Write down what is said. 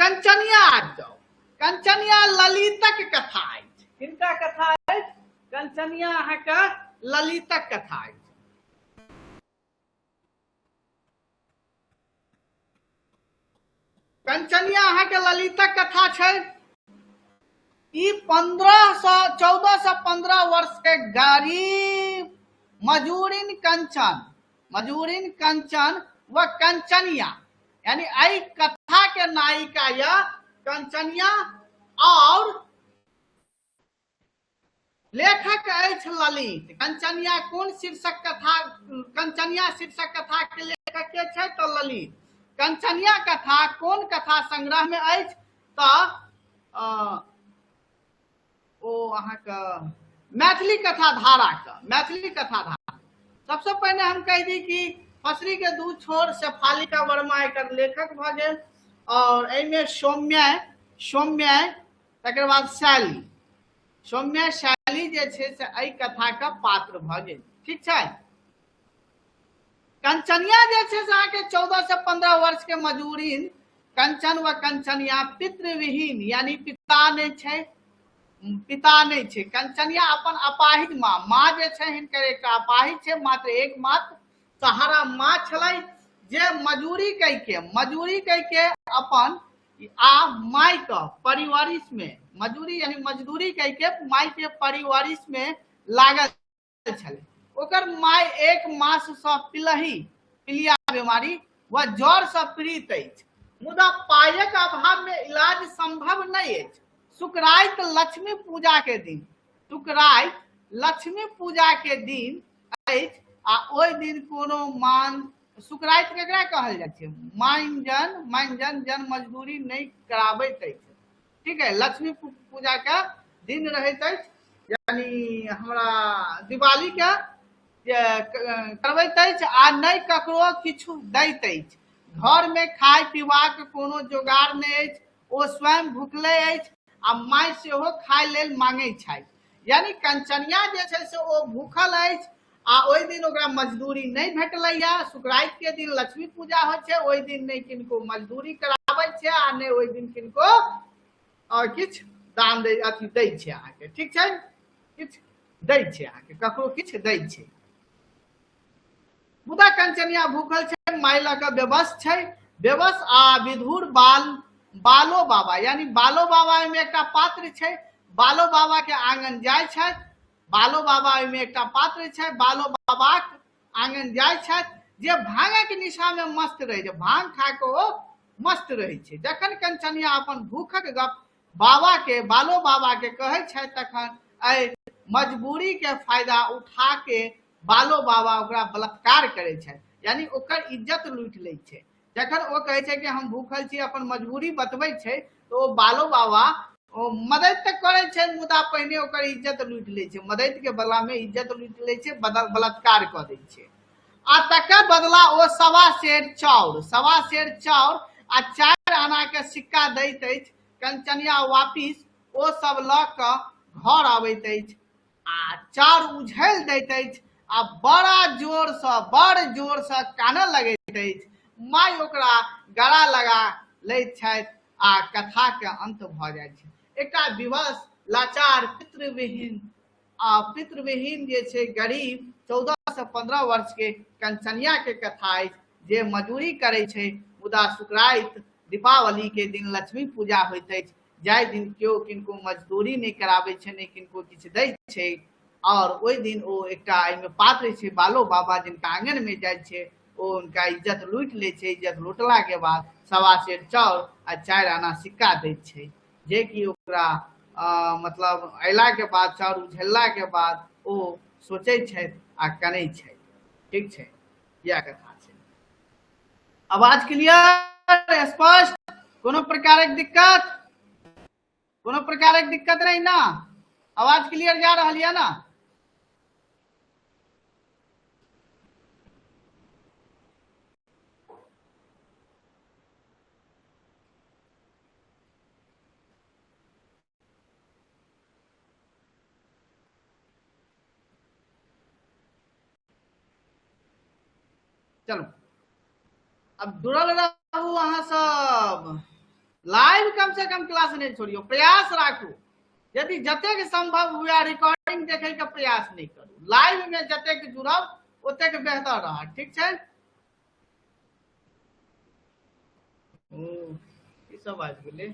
कंचनिया आ जाओ। कंचनिया ललितक कथा अछि। किनका कथा अछि? कंचनिया अहाँके ललितक कथा अछि। कंचनिया अहाँके ललितक कथा छै। ई 1415 वर्ष के गरीब मजूरिन कंचन व कंचनिया, यानी आई कथा के नायिका या कंचनिया और लेखक अछि ललित। कंचनिया कोन शीर्षक कथा? कंचनिया शीर्षक कथा के लेखक के छै तो ललित। कंचनिया कथा कोन कथा संग्रह में अछि तो ओ अहाँके मैथिली कथा धारा। सबसे पहले हम कह दी कि फसरी के दू छोर शेफालिका वर्मा एक लेखक भ गेल, और एमे सौम्य तकर बाद शैली जे छै से एहि कथा का पात्र भ गेल। ठीक छै। कंचनिया जे छै से अहाँके 14 से 15 वर्ष के मजूरिन कंचन व कंचनिया पितृविहीन, यानी पिता नहीं छै। कंचनिया अपन अपाहिज माँ जे छै हिनकर एकटा अपाहिज छै, मात्र सहारा माँ छलै, जे मजूरी कह के अपन माय के परिवारिश में, मजूरी यानी मजदूरी कह के माय के परिवारिश में लागल छलै। ओकर माय 1 मास से पीलिया बीमारी व ज्वर से पीड़ित अछि, मुदा पायक अभाव में इलाज संभव नहीं अछि। शुक्राइत लक्ष्मी पूजा के दिन अछि, आ ओहि दिन कोनो शुक्राइत केकरा कहल जाइ छै? माइनजन जन मजदूरी नहीं कराबैत अछि। ठीक है। लक्ष्मी पूजा का दिन रहैत अछि, यानी हमरा दिवाली के करबैत अछि, आ नहीं ककरो किछु दैत अछि। घर में खाय पीबाक कोनो जोगाड़ नहीं अछि, ओ स्वयं भूखले अछि आ माय सेहो खाय लेल मांगे छै। यानी कंचनिया जे छै से ओ भूखल अछि, आ ओहि दिन ओकरा मजदूरी नहीं भेटलैया। शुक्राइत के दिन लक्ष्मी पूजा होइ छै, ओहि दिन नहीं किनको मजदूरी कराबै छै, आ नहीं ओहि दिन किनको किछु दान दै छै अहाँके। ठीक छै। किछु दै छै अहाँके, ककरो किछु दै छै। मुदा कंचनिया भूखल छै, माय लऽ कऽ बेबस आ विधुर बालो बाबा, यानी बालो बाबा में एक पात्र छै। बालो बाबा के आंगन जाय छै, बालो बाबा में एक पात्र छै, बालो बाबा आंगन जाय छै, जे भांगक निशा में मस्त रहे छै, भांग खा के ओ मस्त रहे छै। जखन कंचनिया अपन भूखक गप बालो बाबा के कहे छै, तखन एहि मजबूरी के फायदा उठा के बालो बाबा ओकरा बलात्कार करे छै, यानी ओकर इज्जत लूट ले छै। जखन ओ कहे छै कि हम भूखल छी, अपन मजबूरी बतबै छै, तो बालो बाबा मदद तक करे छै, मुदा पहिने ओकर इज्जत लूट ले छै। मदद के बदला में इज्जत लूट ले छै, बलात्कार क दै छै। आ तकर बदला ओ 1.25 सेर चाउर आ 4 आना के सिक्का दैत अछि। कंचनिया वापिस ओ सब ल क घर आबैत अछि, आ चाउर उझैल दैत अछि, आ बड़ जोर से कानऽ लगैत अछि। माय ओकरा गला लगा लैत छथि, आ कथा के अंत भ जाइ छै। एकटा विवश लाचार पितृविहीन जे छै गरीब 14 से 15 वर्ष के कंचनिया के कथा अछि, जे मजूरी करे छै, मुदा शुक्राइत दीपावली के दिन लक्ष्मी पूजा होइत अछि, जाहि दिन केओ किनको मजदूरी नहीं कराबै छै, नहीं किनको किछु दै छै। और ओहि दिन ओ एकटा एहिमे पात्र छै बालो बाबा, जिनका आंगन में जाइ छै, ओ उनका इज्जत लूट ले छै। इज्जत लूटला के बाद 1.25 सेर चाउर आ 4 आना सिक्का दै छै, जे कि ओकरा मतलब अयला के बाद, चाउर उझलला के बाद ओ सोचे छै आ कनै छै। ठीक छै। यह कथा छै। आवाज क्लियर, स्पष्ट? कोनो प्रकारक दिक्कत नहीं ना? आवाज क्लियर जा रहा है ना? चलो अब जुड़ल रहू अहाँ सब। लाइव कम से कम क्लास नहीं छोड़ियो, प्रयास राखू। यदि जतेक संभव हुआ रिकॉर्डिंग देखे के प्रयास नहीं करू, लाइव में जतेक जुड़ब ओतेक बेहतर रहा। ठीक है, ई सब आज गेलै।